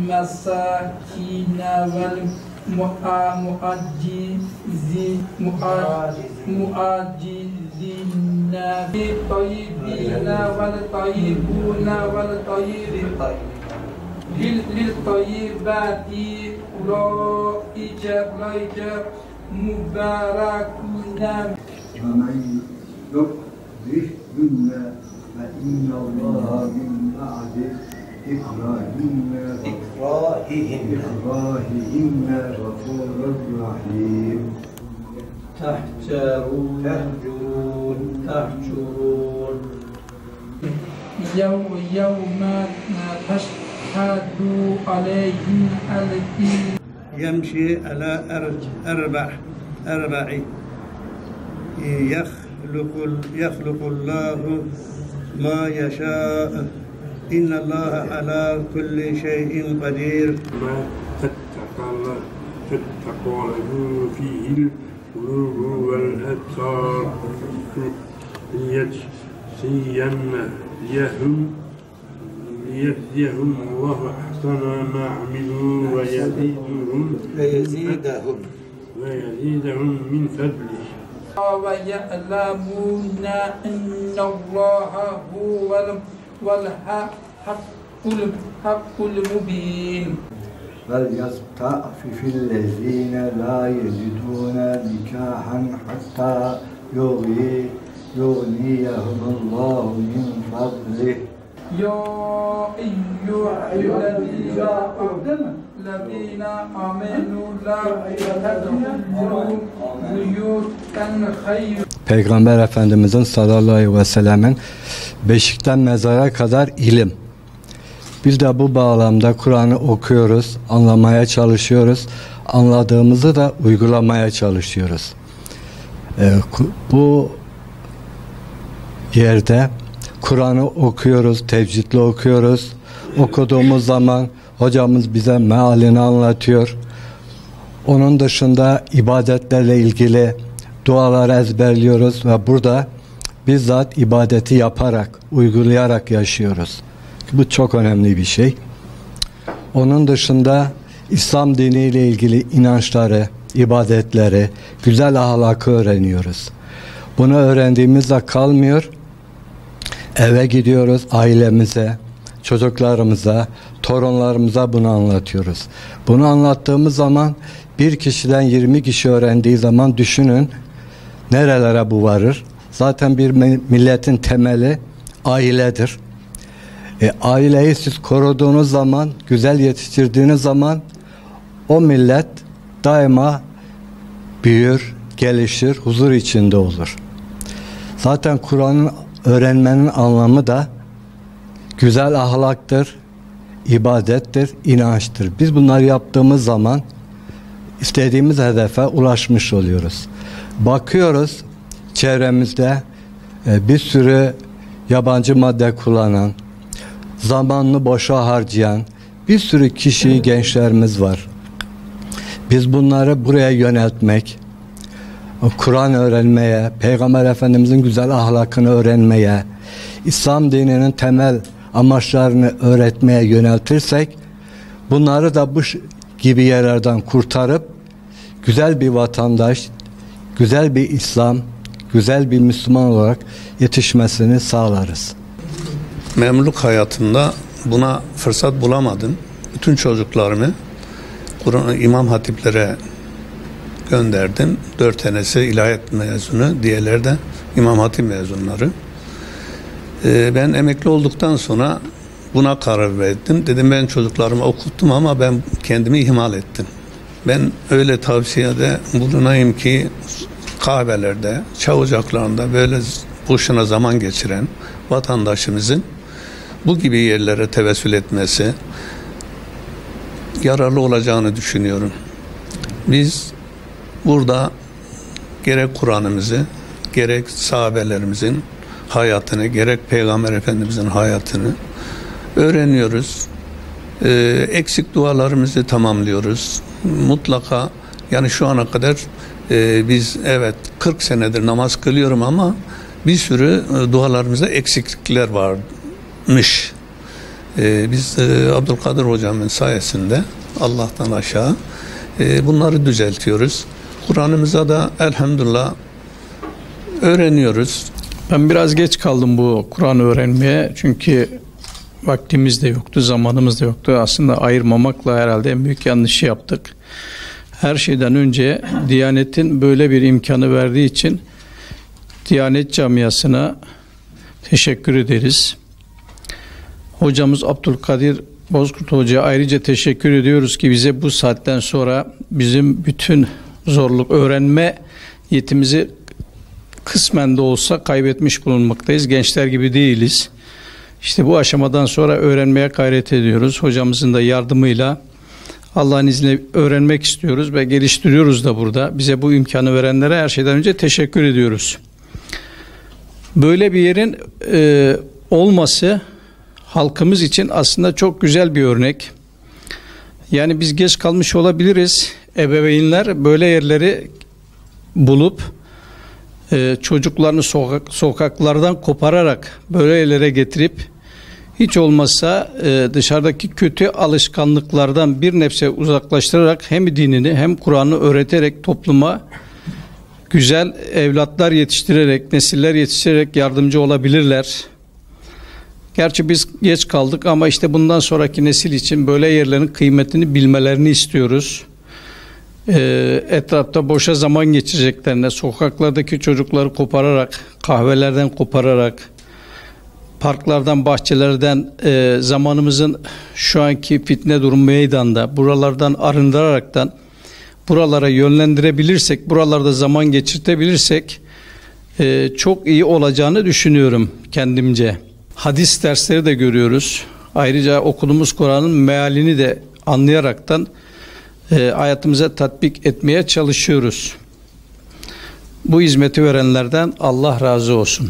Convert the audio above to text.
المساكين والمعاجزين للطيبين والطيبون للطيبات أولئك مباركون. ومن يكفرهن فإن الله من بعد إكراههن غفور رحيم. تحجرون يوم تشهد عليهم ألسنتهم يمشي على أربع يخلق الله ما يشاء إن الله على كل شيء قدير. ما تتقى له فيه القلوب والأبصار ليجزيهم الله أحسن ما عملوا ويزيدهم من فضله. ويعلمون أن الله هو الحق المبين. وليستعفف الذين لا يجدون نكاحا حتى يغنيهم الله من فضله. يا أيها الذين آمنوا لا تدخلوا بيوتا خير. Peygamber Efendimizin sallallahu aleyhi ve sellemin beşikten mezara kadar ilim. Biz de bu bağlamda Kur'an'ı okuyoruz, anlamaya çalışıyoruz. Anladığımızı da uygulamaya çalışıyoruz. Bu yerde Kur'an'ı okuyoruz, tevcidle okuyoruz. Okuduğumuz zaman hocamız bize mealini anlatıyor. Onun dışında ibadetlerle ilgili duaları ezberliyoruz ve burada bizzat ibadeti yaparak, uygulayarak yaşıyoruz. Bu çok önemli bir şey. Onun dışında İslam diniyle ilgili inançları, ibadetleri, güzel ahlakı öğreniyoruz. Bunu öğrendiğimizde kalmıyor. Eve gidiyoruz, ailemize, çocuklarımıza, torunlarımıza bunu anlatıyoruz. Bunu anlattığımız zaman bir kişiden 20 kişi öğrendiği zaman düşünün nerelere bu varır. Zaten bir milletin temeli ailedir. Aileyi siz koruduğunuz zaman, güzel yetiştirdiğiniz zaman o millet daima büyür, gelişir, huzur içinde olur. Zaten Kur'an'ın öğrenmenin anlamı da güzel ahlaktır, ibadettir, inançtır. Biz bunları yaptığımız zaman istediğimiz hedefe ulaşmış oluyoruz. Bakıyoruz çevremizde bir sürü yabancı madde kullanan, zamanını boşa harcayan bir sürü kişi, gençlerimiz var. Biz bunları buraya yöneltmek, Kur'an öğrenmeye, Peygamber Efendimizin güzel ahlakını öğrenmeye, İslam dininin temel amaçlarını öğretmeye yöneltirsek, bunları da bu gibi yerlerden kurtarıp güzel bir vatandaş, güzel bir İslam, güzel bir Müslüman olarak yetişmesini sağlarız. Memluk hayatımda buna fırsat bulamadım. Bütün çocuklarımı İmam Hatiplere gönderdim. 4 tanesi ilahiyat mezunu, diğerleri de İmam Hatip mezunları. Ben emekli olduktan sonra buna karar verdim. Dedim ben çocuklarımı okuttum ama ben kendimi ihmal ettim. Ben öyle tavsiyede bulunayım ki kahvelerde, çay ocaklarında böyle boşuna zaman geçiren vatandaşımızın bu gibi yerlere tevessül etmesi yararlı olacağını düşünüyorum. Biz burada gerek Kur'an'ımızı, gerek sahabelerimizin hayatını, gerek Peygamber Efendimizin hayatını öğreniyoruz. Eksik dualarımızı tamamlıyoruz. Mutlaka yani şu ana kadar biz evet 40 senedir namaz kılıyorum ama bir sürü dualarımızda eksiklikler varmış. Biz Abdülkadir hocamın sayesinde Allah'tan aşağı bunları düzeltiyoruz. Kur'an'ımıza da elhamdülillah öğreniyoruz. Ben biraz geç kaldım bu Kur'an öğrenmeye. Çünkü vaktimiz de yoktu, zamanımız da yoktu. Aslında ayırmamakla herhalde en büyük yanlışı yaptık. Her şeyden önce Diyanet'in böyle bir imkanı verdiği için Diyanet Camiası'na teşekkür ederiz. Hocamız Abdülkadir Bozkurt Hoca'ya ayrıca teşekkür ediyoruz ki bize bu saatten sonra bizim bütün zorluk öğrenme yetimizi kısmen de olsa kaybetmiş bulunmaktayız. Gençler gibi değiliz. İşte bu aşamadan sonra öğrenmeye gayret ediyoruz. Hocamızın da yardımıyla Allah'ın izniyle öğrenmek istiyoruz ve geliştiriyoruz da burada. Bize bu imkanı verenlere her şeyden önce teşekkür ediyoruz. Böyle bir yerin olması halkımız için aslında çok güzel bir örnek. Yani biz geç kalmış olabiliriz. Ebeveynler böyle yerleri bulup çocuklarını sokaklardan kopararak böyle yerlere getirip hiç olmazsa dışarıdaki kötü alışkanlıklardan bir nebze uzaklaştırarak hem dinini hem Kur'an'ı öğreterek topluma güzel evlatlar yetiştirerek, nesiller yetiştirerek yardımcı olabilirler. Gerçi biz geç kaldık ama işte bundan sonraki nesil için böyle yerlerin kıymetini bilmelerini istiyoruz. Etrafta boşa zaman geçireceklerine, sokaklardaki çocukları kopararak, kahvelerden kopararak, parklardan, bahçelerden, zamanımızın şu anki fitne durum meydanda, buralardan arındıraraktan buralara yönlendirebilirsek, buralarda zaman geçirtebilirsek çok iyi olacağını düşünüyorum kendimce. Hadis dersleri de görüyoruz. Ayrıca okuduğumuz Kur'an'ın mealini de anlayaraktan hayatımıza tatbik etmeye çalışıyoruz. Bu hizmeti verenlerden Allah razı olsun.